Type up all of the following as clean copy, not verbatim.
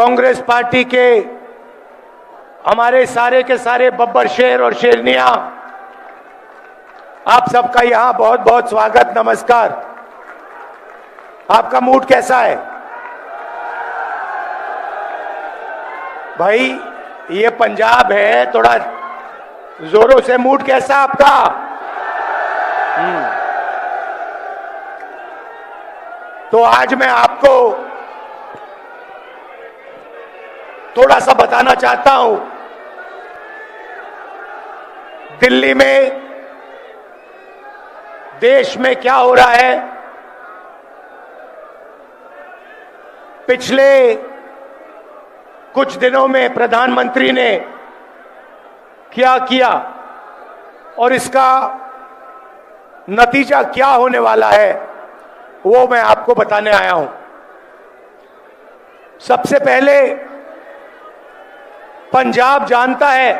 Congress party के हमारे सारे के सारे बब्बर शेर और शेरनिया, आप सबका यहां बहुत बहुत स्वागत, नमस्कार। आपका मूड कैसा है भाई? ये पंजाब है, थोड़ा जोरों से मूड कैसा आपका? तो आज मैं आपको थोड़ा सा बताना चाहता हूं। दिल्ली में, देश में क्या हो रहा है। पिछले कुछ दिनों में प्रधानमंत्री ने क्या किया और इसका नतीजा क्या होने वाला है, वो मैं आपको बताने आया हूं। सबसे पहले, पंजाब जानता है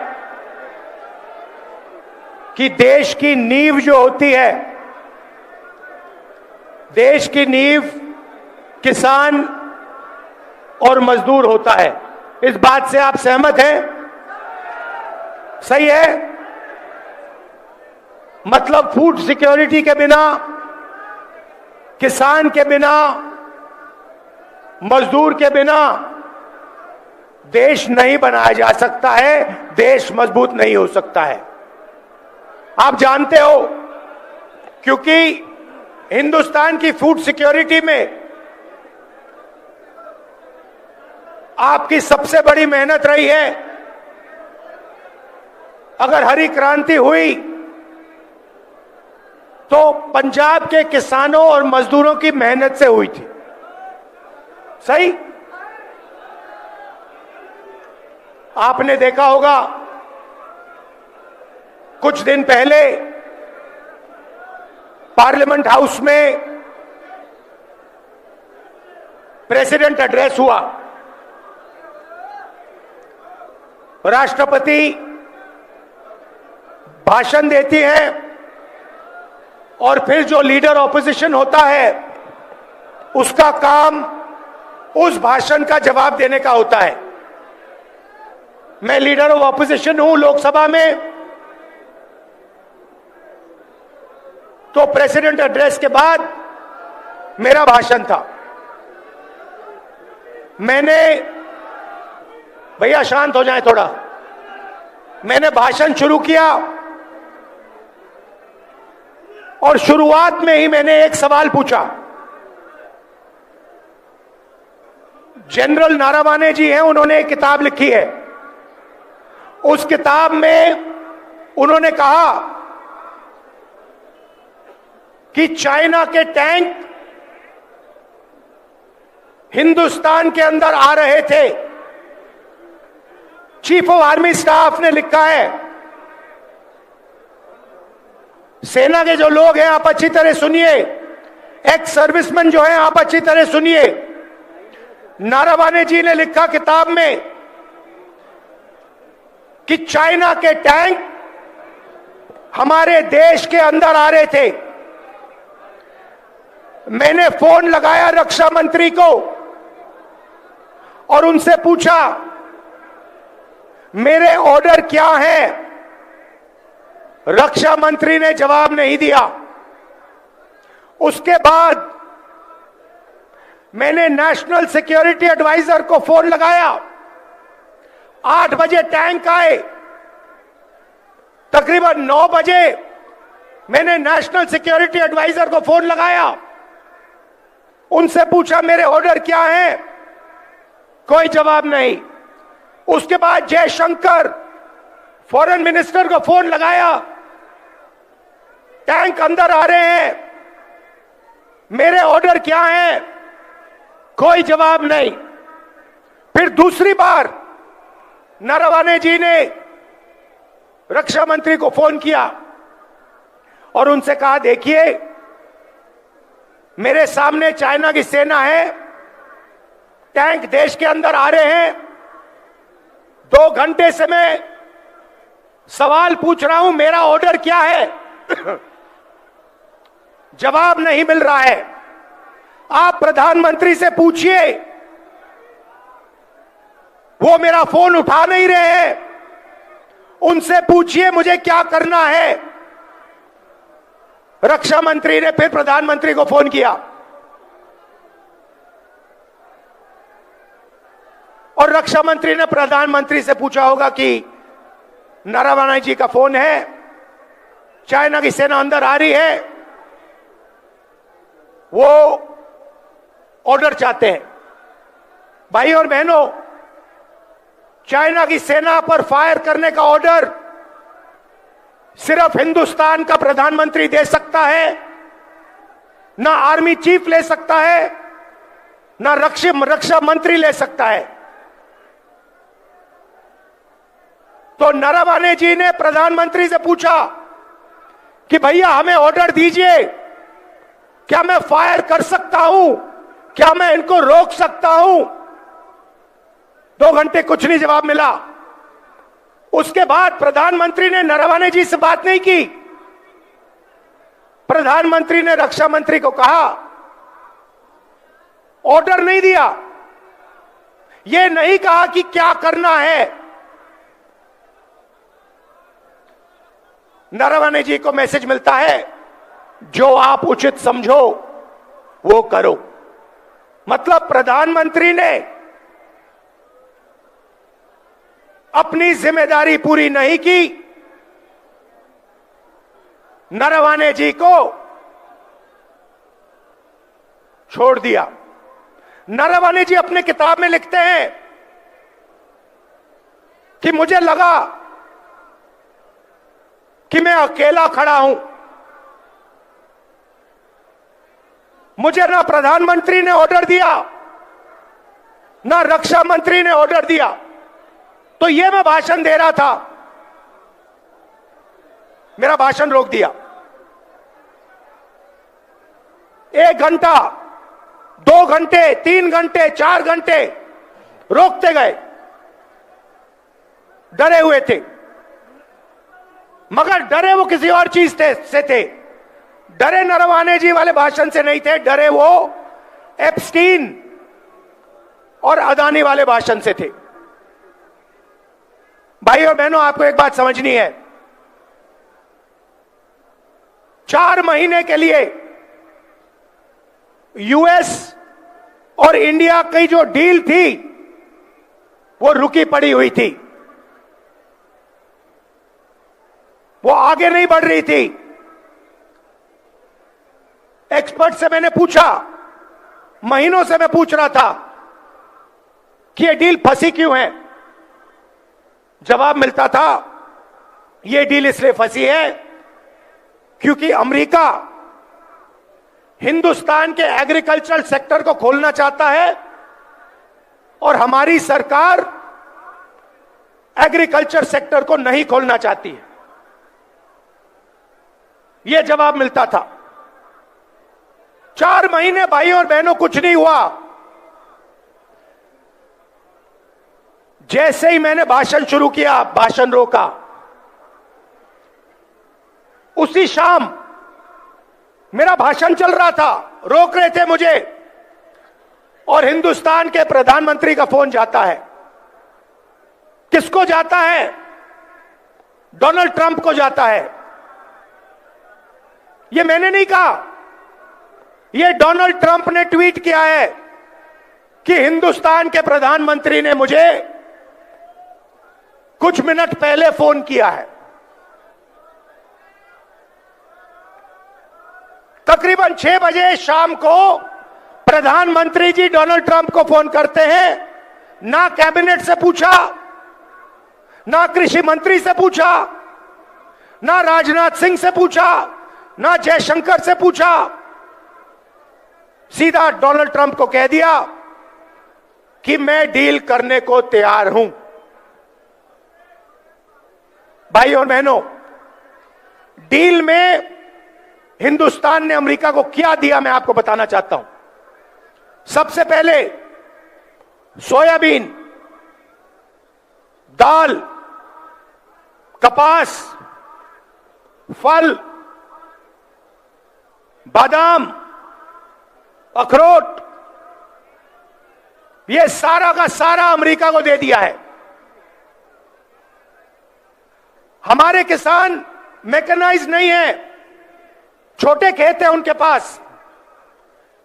कि देश की नींव जो होती है, देश की नींव किसान और मजदूर होता है। इस बात से आप सहमत हैं? सही है? मतलब फूड सिक्योरिटी के बिना, किसान के बिना, मजदूर के बिना देश नहीं बनाया जा सकता है, देश मजबूत नहीं हो सकता है। आप जानते हो, क्योंकि हिंदुस्तान की फूड सिक्योरिटी में आपकी सबसे बड़ी मेहनत रही है। अगर हरी क्रांति हुई तो पंजाब के किसानों और मजदूरों की मेहनत से हुई थी। सही? आपने देखा होगा, कुछ दिन पहले पार्लियामेंट हाउस में प्रेसिडेंट एड्रेस हुआ। राष्ट्रपति भाषण देती हैं और फिर जो लीडर ऑपोजिशन होता है उसका काम उस भाषण का जवाब देने का होता है। मैं लीडर ऑफ ऑपोजिशन हूं लोकसभा में, तो प्रेसिडेंट एड्रेस के बाद मेरा भाषण था। मैंने, भैया शांत हो जाए थोड़ा, मैंने भाषण शुरू किया और शुरुआत में ही मैंने एक सवाल पूछा। जनरल नारावाने जी हैं, उन्होंने एक किताब लिखी है। उस किताब में उन्होंने कहा कि चाइना के टैंक हिंदुस्तान के अंदर आ रहे थे। चीफ ऑफ आर्मी स्टाफ ने लिखा है। सेना के जो लोग हैं, आप अच्छी तरह सुनिए, एक्स सर्विसमैन जो हैं, आप अच्छी तरह सुनिए। नारावाने जी ने लिखा किताब में कि चाइना के टैंक हमारे देश के अंदर आ रहे थे। मैंने फोन लगाया रक्षा मंत्री को और उनसे पूछा मेरे ऑर्डर क्या हैं। रक्षा मंत्री ने जवाब नहीं दिया। उसके बाद मैंने नेशनल सिक्योरिटी एडवाइजर को फोन लगाया। 8 बजे टैंक आए। तकरीबन 9 बजे मैंने नेशनल सिक्योरिटी एडवाइजर को फोन लगाया, उनसे पूछा मेरे ऑर्डर क्या हैं। कोई जवाब नहीं। उसके बाद जयशंकर फॉरेन मिनिस्टर को फोन लगाया, टैंक अंदर आ रहे हैं, मेरे ऑर्डर क्या हैं। कोई जवाब नहीं। फिर दूसरी बार नारावाने जी ने रक्षा मंत्री को फोन किया और उनसे कहा देखिए मेरे सामने चाइना की सेना है, टैंक देश के अंदर आ रहे हैं। 2 घंटे से मैं सवाल पूछ रहा हूं, मेरा ऑर्डर क्या है। जवाब नहीं मिल रहा है। आप प्रधानमंत्री से पूछिए वो मेरा फोन उठा नहीं रहे हैं। उनसे पूछिए मुझे क्या करना है। रक्षा मंत्री ने फिर प्रधानमंत्री को फोन किया और रक्षा मंत्री ने प्रधानमंत्री से पूछा होगा कि नरवणे जी का फोन है, चाइना की सेना अंदर आ रही है, वो ऑर्डर चाहते हैं। भाई और बहनों, चाइना की सेना पर फायर करने का ऑर्डर सिर्फ हिंदुस्तान का प्रधानमंत्री दे सकता है, ना आर्मी चीफ ले सकता है, ना रक्षा मंत्री ले सकता है। तो नरवणे जी ने प्रधानमंत्री से पूछा कि भैया हमें ऑर्डर दीजिए, क्या मैं फायर कर सकता हूं, क्या मैं इनको रोक सकता हूं। 2 घंटे कुछ नहीं जवाब मिला। उसके बाद प्रधानमंत्री ने नरवणे जी से बात नहीं की। प्रधानमंत्री ने रक्षा मंत्री को कहा, ऑर्डर नहीं दिया, यह नहीं कहा कि क्या करना है। नरवणे जी को मैसेज मिलता है, जो आप उचित समझो वो करो। मतलब प्रधानमंत्री ने अपनी जिम्मेदारी पूरी नहीं की, नरवणे जी को छोड़ दिया। नरवणे जी अपने किताब में लिखते हैं कि मुझे लगा कि मैं अकेला खड़ा हूं, मुझे ना प्रधानमंत्री ने ऑर्डर दिया, ना रक्षा मंत्री ने ऑर्डर दिया, तो ये मैं भाषण दे रहा था, मेरा भाषण रोक दिया। 1 घंटा, 2 घंटे, 3 घंटे, 4 घंटे रोकते गए, डरे हुए थे। मगर डरे वो किसी और चीज से थे। डरे नरवणे जी वाले भाषण से नहीं थे, डरे वो एप्स्टीन और अदानी वाले भाषण से थे। भाई और बहनों, आपको एक बात समझनी है, 4 महीने के लिए यूएस और इंडिया की जो डील थी वो रुकी पड़ी हुई थी, वो आगे नहीं बढ़ रही थी। एक्सपर्ट से मैंने पूछा, महीनों से मैं पूछ रहा था कि ये डील फंसी क्यों है। जवाब मिलता था, ये डील इसलिए फंसी है क्योंकि अमेरिका हिंदुस्तान के एग्रीकल्चरल सेक्टर को खोलना चाहता है और हमारी सरकार एग्रीकल्चर सेक्टर को नहीं खोलना चाहती है। यह जवाब मिलता था। 4 महीने भाई और बहनों कुछ नहीं हुआ। जैसे ही मैंने भाषण शुरू किया, भाषण रोका, उसी शाम मेरा भाषण चल रहा था, रोक रहे थे मुझे, और हिंदुस्तान के प्रधानमंत्री का फोन जाता है। किसको जाता है? डोनाल्ड ट्रंप को जाता है। यह मैंने नहीं कहा, यह डोनाल्ड ट्रंप ने ट्वीट किया है कि हिंदुस्तान के प्रधानमंत्री ने मुझे कुछ मिनट पहले फोन किया है। तकरीबन 6 बजे शाम को प्रधानमंत्री जी डोनाल्ड ट्रंप को फोन करते हैं। ना कैबिनेट से पूछा, ना कृषि मंत्री से पूछा, ना राजनाथ सिंह से पूछा, ना जयशंकर से पूछा, सीधा डोनाल्ड ट्रंप को कह दिया कि मैं डील करने को तैयार हूं। भाई और बहनों, डील में हिंदुस्तान ने अमेरिका को क्या दिया, मैं आपको बताना चाहता हूं। सबसे पहले सोयाबीन, दाल, कपास, फल, बादाम, अखरोट, ये सारा का सारा अमेरिका को दे दिया है। हमारे किसान मैकेनाइज नहीं है, छोटे खेत है उनके पास।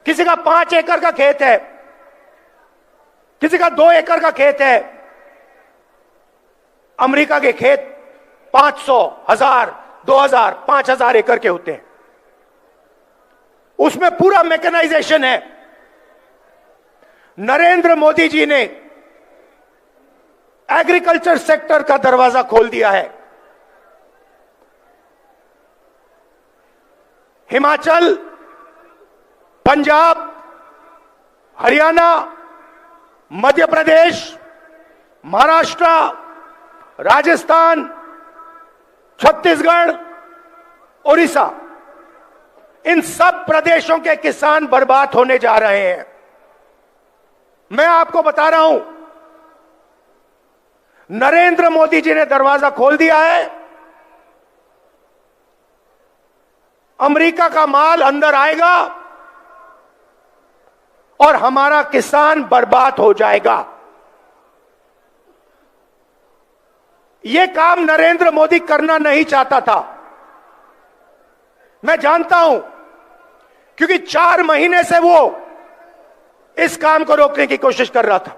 किसी का 5 एकड़ का खेत है, किसी का 2 एकड़ का खेत है। अमेरिका के खेत 500, 1000, 2000, 5000 एकड़ के होते हैं। उसमें पूरा मैकेनाइजेशन है। नरेंद्र मोदी जी ने एग्रीकल्चर सेक्टर का दरवाजा खोल दिया है। हिमाचल, पंजाब, हरियाणा, मध्य प्रदेश, महाराष्ट्र, राजस्थान, छत्तीसगढ़, उड़ीसा, इन सब प्रदेशों के किसान बर्बाद होने जा रहे हैं। मैं आपको बता रहा हूं, नरेंद्र मोदी जी ने दरवाजा खोल दिया है। अमेरिका का माल अंदर आएगा और हमारा किसान बर्बाद हो जाएगा। यह काम नरेंद्र मोदी करना नहीं चाहता था, मैं जानता हूं, क्योंकि 4 महीने से वो इस काम को रोकने की कोशिश कर रहा था।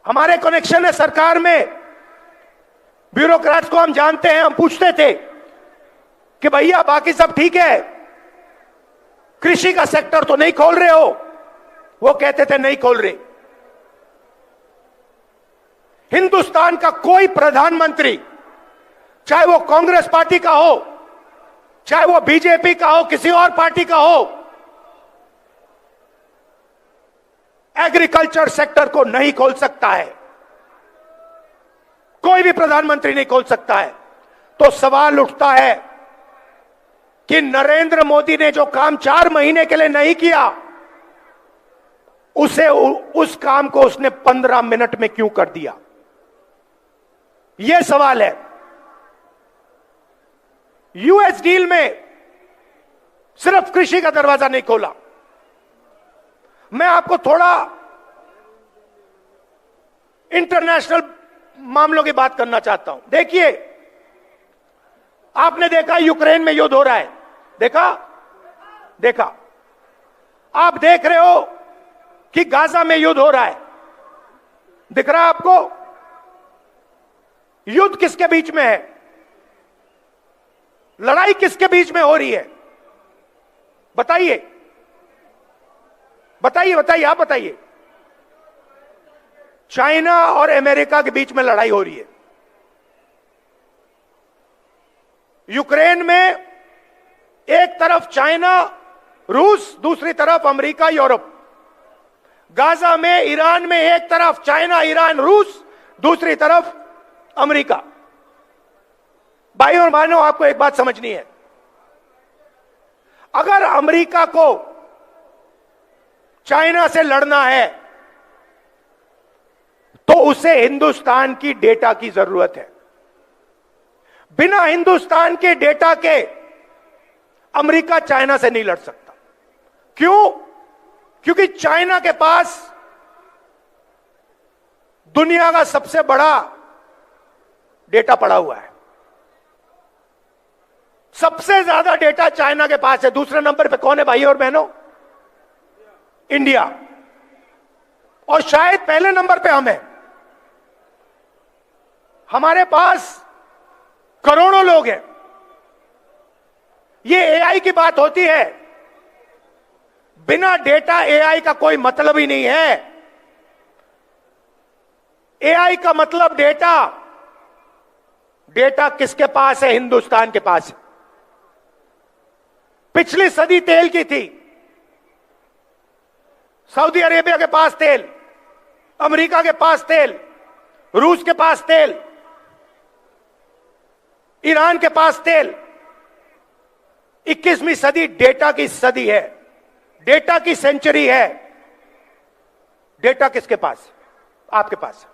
हमारे कनेक्शन है सरकार में, ब्यूरोक्रेट्स को हम जानते हैं। हम पूछते थे कि भैया बाकी सब ठीक है, कृषि का सेक्टर तो नहीं खोल रहे हो? वो कहते थे नहीं खोल रहे। हिंदुस्तान का कोई प्रधानमंत्री, चाहे वो कांग्रेस पार्टी का हो, चाहे वो बीजेपी का हो, किसी और पार्टी का हो, एग्रीकल्चर सेक्टर को नहीं खोल सकता है। कोई भी प्रधानमंत्री नहीं खोल सकता है। तो सवाल उठता है कि नरेंद्र मोदी ने जो काम 4 महीने के लिए नहीं किया, उस काम को उसने 15 मिनट में क्यों कर दिया? यह सवाल है। यूएस डील में सिर्फ कृषि का दरवाजा नहीं खोला। मैं आपको थोड़ा इंटरनेशनल मामलों की बात करना चाहता हूं। देखिए, आपने देखा यूक्रेन में युद्ध हो रहा है, देखा। आप देख रहे हो कि गाजा में युद्ध हो रहा है, दिख रहा है आपको? युद्ध किसके बीच में है? लड़ाई किसके बीच में हो रही है? बताइए, आप बताइए। चाइना और अमेरिका के बीच में लड़ाई हो रही है। यूक्रेन में एक तरफ चाइना, रूस, दूसरी तरफ अमेरिका, यूरोप। गाजा में, ईरान में एक तरफ चाइना, ईरान, रूस, दूसरी तरफ अमेरिका। भाइयों और बहनों, आपको एक बात समझनी है। अगर अमेरिका को चाइना से लड़ना है तो उसे हिंदुस्तान की डेटा की जरूरत है। बिना हिंदुस्तान के डेटा के अमेरिका चाइना से नहीं लड़ सकता। क्यों? क्योंकि चाइना के पास दुनिया का सबसे बड़ा डेटा पड़ा हुआ है। सबसे ज्यादा डेटा चाइना के पास है। दूसरे नंबर पे कौन है भाई और बहनों? इंडिया। और शायद पहले नंबर पे हम हैं। हमारे पास करोड़ों लोग हैं। ये एआई की बात होती है, बिना डेटा एआई का कोई मतलब ही नहीं है। एआई का मतलब डेटा। डेटा किसके पास है? हिंदुस्तान के पास है। पिछली सदी तेल की थी। सऊदी अरेबिया के पास तेल, अमेरिका के पास तेल, रूस के पास तेल, ईरान के पास तेल। 21वीं सदी डेटा की सदी है, डेटा की सेंचुरी है। डेटा किसके पास? आपके पास,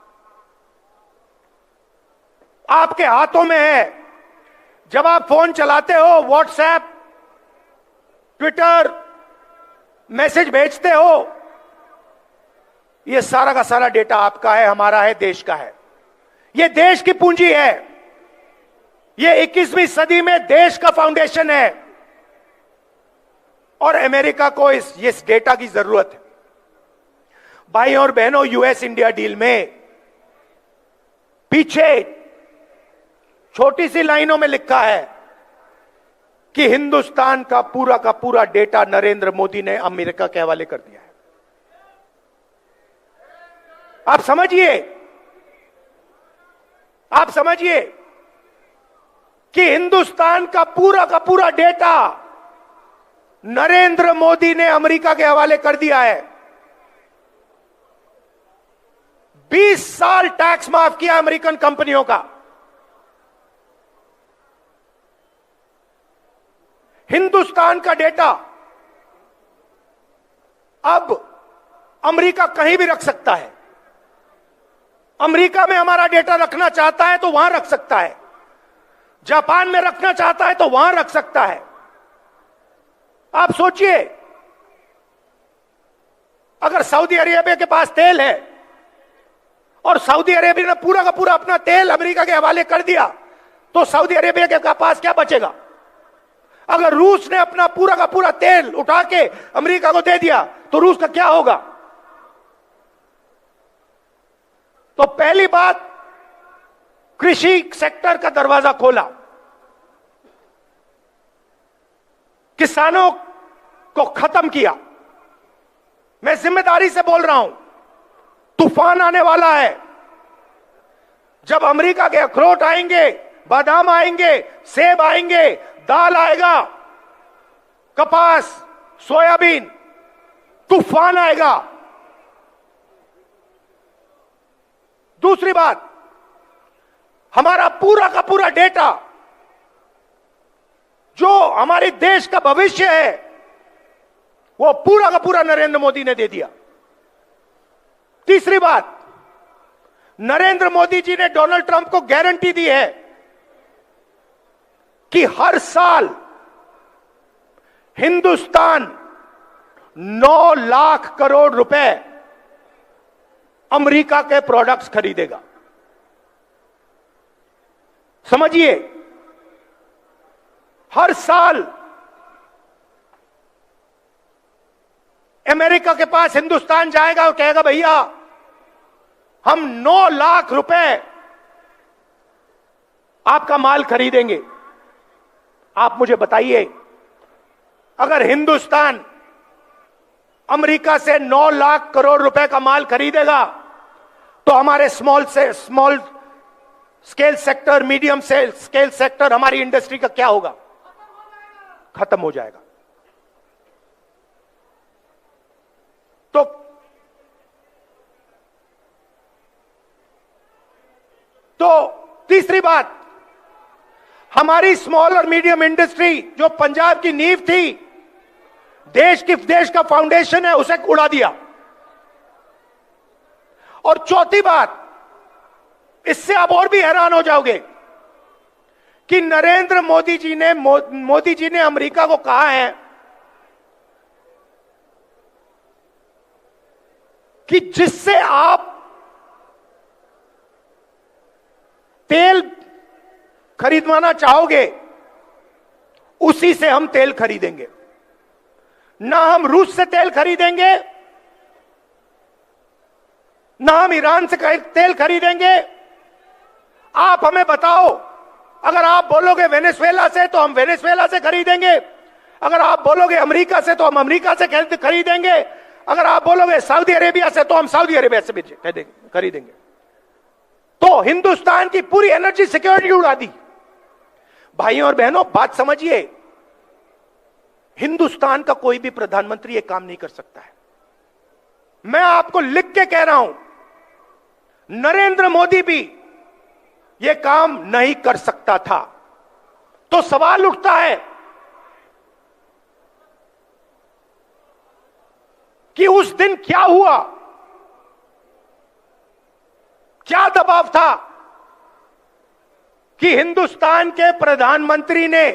आपके हाथों में है। जब आप फोन चलाते हो, व्हाट्सएप, ट्विटर, मैसेज भेजते हो, ये सारा का सारा डेटा आपका है, हमारा है, देश का है। ये देश की पूंजी है। ये 21वीं सदी में देश का फाउंडेशन है और अमेरिका को इस डेटा की जरूरत है। भाई और बहनों, यूएस इंडिया डील में पीछे छोटी सी लाइनों में लिखा है कि हिंदुस्तान का पूरा डेटा नरेंद्र मोदी ने अमेरिका के हवाले कर दिया है। आप समझिए कि हिंदुस्तान का पूरा डेटा नरेंद्र मोदी ने अमेरिका के हवाले कर दिया है। 20 साल टैक्स माफ किया अमेरिकन कंपनियों का। हिंदुस्तान का डेटा अब अमेरिका कहीं भी रख सकता है। अमेरिका में हमारा डेटा रखना चाहता है तो वहां रख सकता है, जापान में रखना चाहता है तो वहां रख सकता है। आप सोचिए, अगर सऊदी अरेबिया के पास तेल है और सऊदी अरेबिया ने पूरा का पूरा अपना तेल अमेरिका के हवाले कर दिया तो सऊदी अरेबिया के पास क्या बचेगा? अगर रूस ने अपना पूरा का पूरा तेल उठा के अमेरिका को दे दिया तो रूस का क्या होगा? तो पहली बात, कृषि सेक्टर का दरवाजा खोला, किसानों को खत्म किया। मैं जिम्मेदारी से बोल रहा हूं, तूफान आने वाला है। जब अमेरिका के अखरोट आएंगे, बादाम आएंगे, सेब आएंगे, दाल आएगा, कपास, सोयाबीन, तूफान आएगा। दूसरी बात, हमारा पूरा का पूरा डेटा जो हमारे देश का भविष्य है वो पूरा का पूरा नरेंद्र मोदी ने दे दिया। तीसरी बात, नरेंद्र मोदी जी ने डोनाल्ड ट्रंप को गारंटी दी है कि हर साल हिंदुस्तान 9 लाख करोड़ रुपए अमेरिका के प्रोडक्ट्स खरीदेगा। समझिए, हर साल अमेरिका के पास हिंदुस्तान जाएगा और कहेगा भैया हम 9 लाख रुपए आपका माल खरीदेंगे। आप मुझे बताइए, अगर हिंदुस्तान अमेरिका से 9 लाख करोड़ रुपए का माल खरीदेगा तो हमारे small scale sector, medium scale sector, हमारी इंडस्ट्री का क्या होगा? खत्म हो जाएगा। तो तीसरी बात, हमारी स्मॉल और मीडियम इंडस्ट्री जो पंजाब की नींव थी, देश का फाउंडेशन है, उसे उड़ा दिया। और चौथी बात, इससे आप और भी हैरान हो जाओगे कि नरेंद्र मोदी जी ने अमेरिका को कहा है कि जिससे आप तेल खरीदवाना चाहोगे उसी से हम तेल खरीदेंगे। ना हम रूस से तेल खरीदेंगे, ना हम ईरान से तेल खरीदेंगे। आप हमें बताओ, अगर आप बोलोगे वेनेजुएला से तो हम वेनेजुएला से खरीदेंगे, अगर आप बोलोगे अमेरिका से तो हम अमेरिका से खरीदेंगे, अगर आप बोलोगे सऊदी अरेबिया से तो हम सऊदी अरेबिया से भी खरीदेंगे। तो हिंदुस्तान की पूरी एनर्जी सिक्योरिटी उड़ा दी। भाइयों और बहनों, बात समझिए, हिंदुस्तान का कोई भी प्रधानमंत्री ये काम नहीं कर सकता है। मैं आपको लिख के कह रहा हूं, नरेंद्र मोदी भी ये काम नहीं कर सकता था। तो सवाल उठता है कि उस दिन क्या हुआ, क्या दबाव था कि हिंदुस्तान के प्रधानमंत्री ने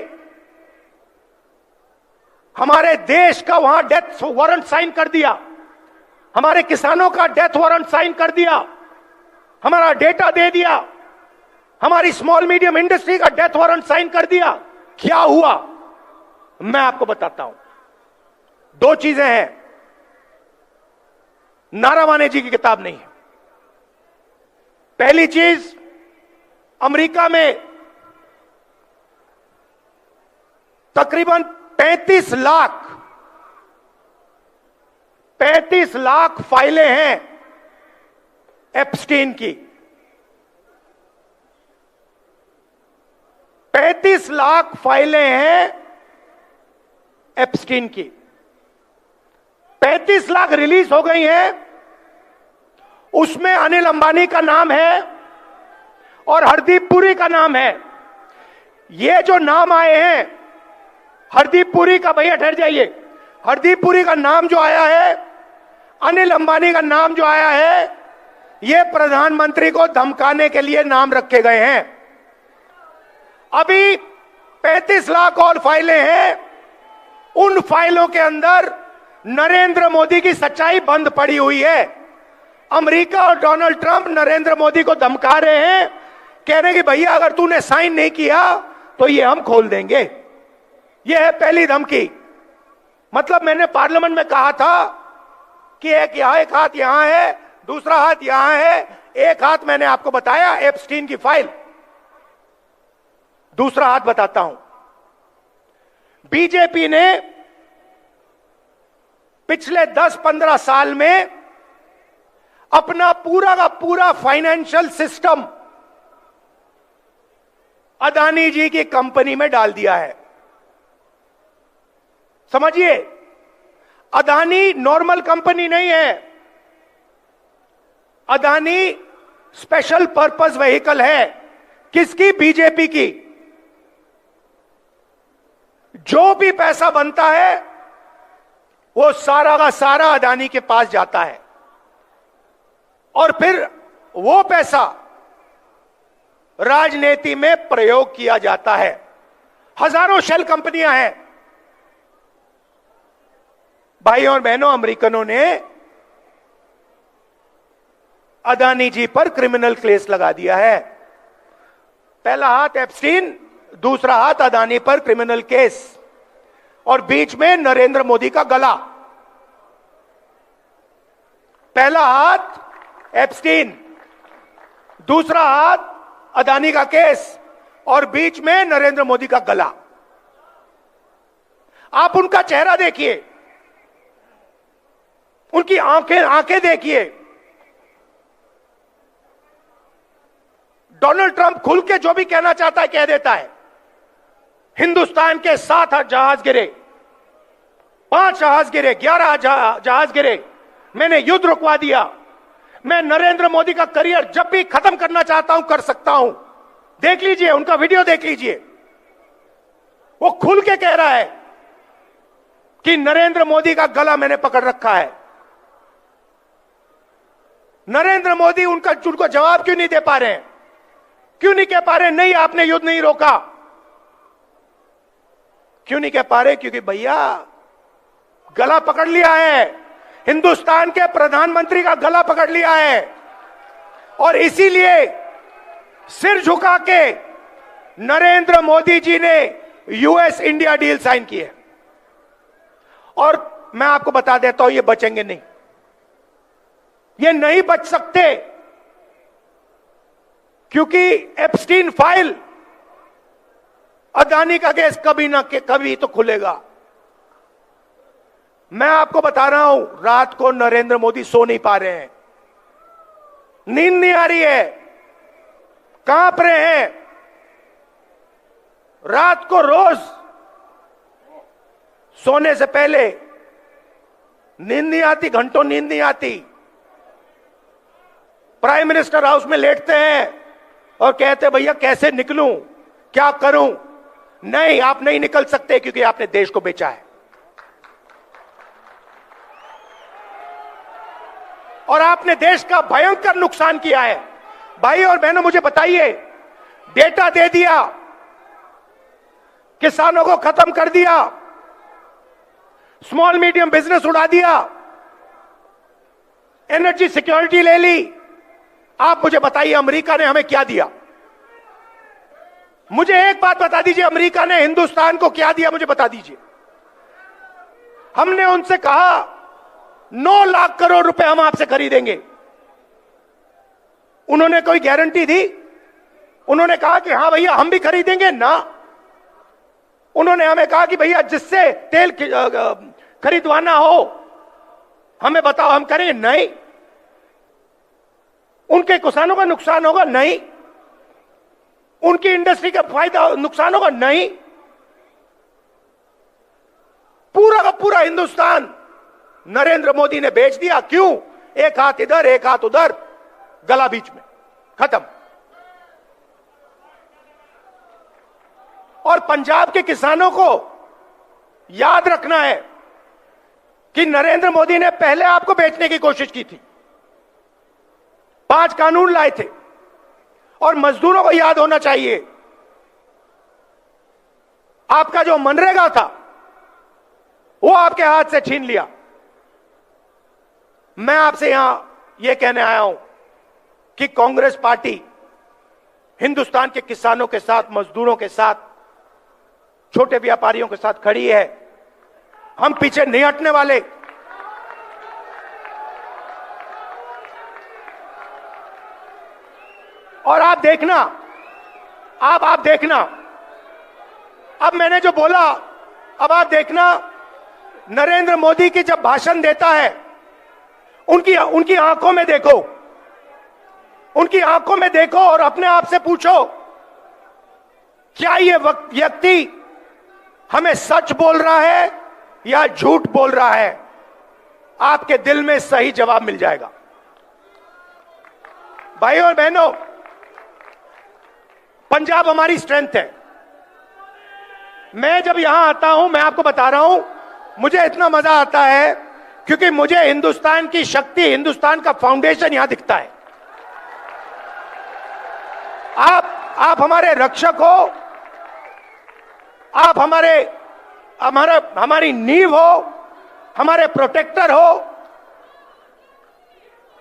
हमारे देश का वहां डेथ वारंट साइन कर दिया। हमारे किसानों का डेथ वारंट साइन कर दिया, हमारा डेटा दे दिया, हमारी स्मॉल मीडियम इंडस्ट्री का डेथ वारंट साइन कर दिया। क्या हुआ मैं आपको बताता हूं। दो चीजें हैं, नारावाने जी की किताब नहीं है। पहली चीज, अमेरिका में तकरीबन 35 लाख फाइलें हैं एप्स्टीन की। 35 लाख फाइलें हैं एप्स्टीन की। 35 लाख रिलीज हो गई हैं, उसमें अनिल अंबानी का नाम है और हरदीप पुरी का नाम है। ये जो नाम आए हैं, हरदीप पुरी का, भैया ठहर जाइए, हरदीप पुरी का नाम जो आया है, अनिल अंबानी का नाम जो आया है, ये प्रधानमंत्री को धमकाने के लिए नाम रखे गए हैं। अभी 35 लाख और फाइलें हैं, उन फाइलों के अंदर नरेंद्र मोदी की सच्चाई बंद पड़ी हुई है। अमेरिका और डोनाल्ड ट्रंप नरेंद्र मोदी को धमका रहे हैं, कह रहे हैं कि भैया अगर तूने साइन नहीं किया तो ये हम खोल देंगे। ये है पहली धमकी। मतलब मैंने पार्लियामेंट में कहा था कि एक हाथ यहां है, दूसरा हाथ यहां है। एक हाथ मैंने आपको बताया एप्स्टीन की फाइल, दूसरा हाथ बताता हूं। बीजेपी ने पिछले 10-15 साल में अपना पूरा का पूरा फाइनेंशियल सिस्टम अदानी जी की कंपनी में डाल दिया है। समझिए, अदानी नॉर्मल कंपनी नहीं है, अदानी स्पेशल पर्पस व्हीकल है। किसकी? बीजेपी की। जो भी पैसा बनता है वो सारा का सारा अदानी के पास जाता है और फिर वो पैसा राजनीति में प्रयोग किया जाता है। हजारों शेल कंपनियां हैं। भाइयों और बहनों, अमेरिकनों ने अदानी जी पर क्रिमिनल केस लगा दिया है। पहला हाथ एप्स्टीन, दूसरा हाथ अदानी पर क्रिमिनल केस, और बीच में नरेंद्र मोदी का गला। पहला हाथ एप्स्टीन, दूसरा हाथ अदानी का केस, और बीच में नरेंद्र मोदी का गला। आप उनका चेहरा देखिए, उनकी आंखें देखिए। डोनाल्ड ट्रंप खुल के जो भी कहना चाहता है कह देता है। हिंदुस्तान के 7 जहाज गिरे, 5 जहाज गिरे, 11 जहाज गिरे, मैंने युद्ध रुकवा दिया। मैं नरेंद्र मोदी का करियर जब भी खत्म करना चाहता हूं कर सकता हूं। देख लीजिए, उनका वीडियो देख लीजिए। वो खुल के कह रहा है कि नरेंद्र मोदी का गला मैंने पकड़ रखा है। नरेंद्र मोदी उनको जवाब क्यों नहीं दे पा रहे हैं? क्यों नहीं कह पा रहे नहीं आपने युद्ध नहीं रोका? क्यों नहीं कह पा रहे? क्योंकि भैया गला पकड़ लिया है, हिंदुस्तान के प्रधानमंत्री का गला पकड़ लिया है, और इसीलिए सिर झुका के नरेंद्र मोदी जी ने यूएस इंडिया डील साइन की है। और मैं आपको बता देता हूं, ये बचेंगे नहीं, ये नहीं बच सकते, क्योंकि एप्स्टीन फाइल, अदानी का केस कभी ना कभी तो खुलेगा। मैं आपको बता रहा हूं, रात को नरेंद्र मोदी सो नहीं पा रहे हैं, नींद नहीं आ रही है, कांप रहे हैं। रात को रोज सोने से पहले नींद नहीं आती, घंटों नींद नहीं आती। प्राइम मिनिस्टर हाउस में लेटते हैं और कहते हैं भैया कैसे निकलूं, क्या करूं? नहीं, आप नहीं निकल सकते, क्योंकि आपने देश को बेचा है और आपने देश का भयंकर नुकसान किया है। भाई और बहनों, मुझे बताइए, डेटा दे दिया, किसानों को खत्म कर दिया, स्मॉल मीडियम बिजनेस उड़ा दिया, एनर्जी सिक्योरिटी ले ली। आप मुझे बताइए अमेरिका ने हमें क्या दिया? मुझे एक बात बता दीजिए, अमेरिका ने हिंदुस्तान को क्या दिया? मुझे बता दीजिए। हमने उनसे कहा 9 लाख करोड़ रुपए हम आपसे खरीदेंगे। उन्होंने कोई गारंटी दी? उन्होंने कहा कि हां भैया हम भी खरीदेंगे ना। उन्होंने हमें कहा कि भैया जिससे तेल खरीदवाना हो हमें बताओ, हम करेंगे? नहीं। उनके किसानों का नुकसान होगा? नहीं। उनकी इंडस्ट्री का फायदा नुकसान होगा? नहीं। पूरा का पूरा हिंदुस्तान नरेंद्र मोदी ने बेच दिया। क्यों? एक हाथ इधर एक हाथ उधर, गला बीच में, खत्म। और पंजाब के किसानों को याद रखना है कि नरेंद्र मोदी ने पहले आपको बेचने की कोशिश की थी, 5 कानून लाए थे। और मजदूरों को याद होना चाहिए, आपका जो मनरेगा था वो आपके हाथ से छीन लिया। मैं आपसे यहां यह कहने आया हूं कि कांग्रेस पार्टी हिंदुस्तान के किसानों के साथ, मजदूरों के साथ, छोटे व्यापारियों के साथ खड़ी है। हम पीछे नहीं हटने वाले। और आप देखना, आप देखना, अब मैंने जो बोला, अब आप देखना, नरेंद्र मोदी की जब भाषण देता है, उनकी आंखों में देखो, उनकी आंखों में देखो और अपने आप से पूछो, क्या ये व्यक्ति हमें सच बोल रहा है या झूठ बोल रहा है? आपके दिल में सही जवाब मिल जाएगा। भाइयों और बहनों, पंजाब हमारी स्ट्रेंथ है। मैं जब यहां आता हूं, मैं आपको बता रहा हूं, मुझे इतना मजा आता है क्योंकि मुझे हिंदुस्तान की शक्ति, हिंदुस्तान का फाउंडेशन यहां दिखता है। आप हमारे रक्षक हो, आप हमारी नींव हो, हमारे प्रोटेक्टर हो,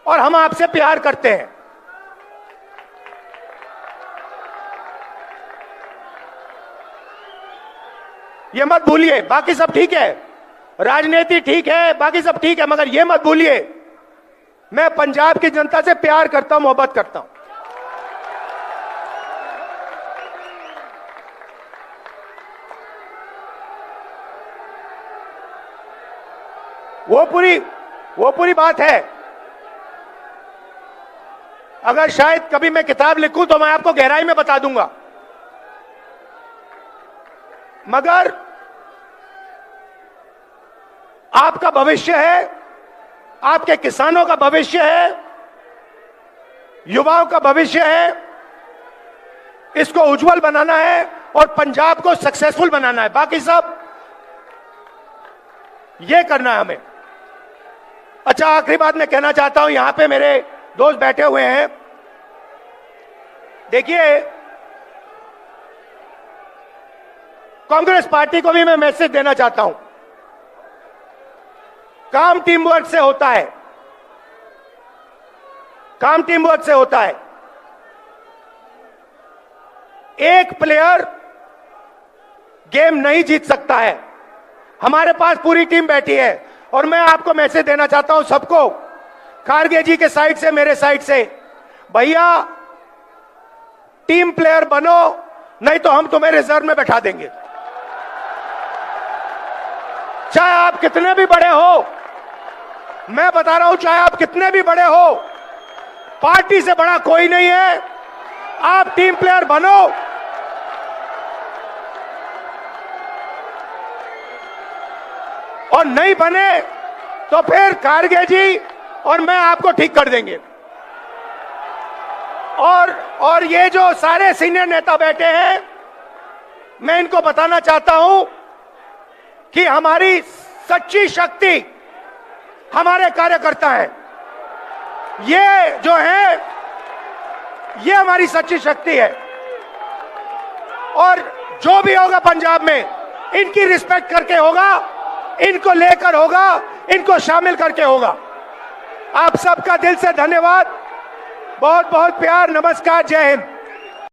और हम आपसे प्यार करते हैं। ये मत भूलिए। बाकी सब ठीक है, राजनीति ठीक है, बाकी सब ठीक है, मगर ये मत भूलिए, मैं पंजाब की जनता से प्यार करता हूं, मोहब्बत करता हूं। वो पूरी बात है। अगर शायद कभी मैं किताब लिखूं तो मैं आपको गहराई में बता दूंगा, मगर आपका भविष्य है, आपके किसानों का भविष्य है, युवाओं का भविष्य है, इसको उज्जवल बनाना है और पंजाब को सक्सेसफुल बनाना है। बाकी सब ये करना है हमें। अच्छा, आखिरी बात मैं कहना चाहता हूं, यहां पे मेरे दोस्त बैठे हुए हैं। देखिए, कांग्रेस पार्टी को भी मैं मैसेज देना चाहता हूं, काम टीम वर्क से होता है, काम टीम वर्क से होता है। एक प्लेयर गेम नहीं जीत सकता है। हमारे पास पूरी टीम बैठी है और मैं आपको मैसेज देना चाहता हूं सबको, खारगे जी के साइड से, मेरे साइड से, भैया टीम प्लेयर बनो, नहीं तो हम तुम्हें रिजर्व में बैठा देंगे। चाहे आप कितने भी बड़े हो, मैं बता रहा हूं, चाहे आप कितने भी बड़े हो, पार्टी से बड़ा कोई नहीं है। आप टीम प्लेयर बनो, और नहीं बने तो फिर खारगे जी और मैं आपको ठीक कर देंगे। और ये जो सारे सीनियर नेता बैठे हैं, मैं इनको बताना चाहता हूं कि हमारी सच्ची शक्ति हमारे कार्यकर्ता हैं। ये जो है, ये हमारी सच्ची शक्ति है, और जो भी होगा पंजाब में इनकी रिस्पेक्ट करके होगा, इनको लेकर होगा, इनको शामिल करके होगा। आप सबका दिल से धन्यवाद, बहुत बहुत प्यार, नमस्कार, जय हिंद।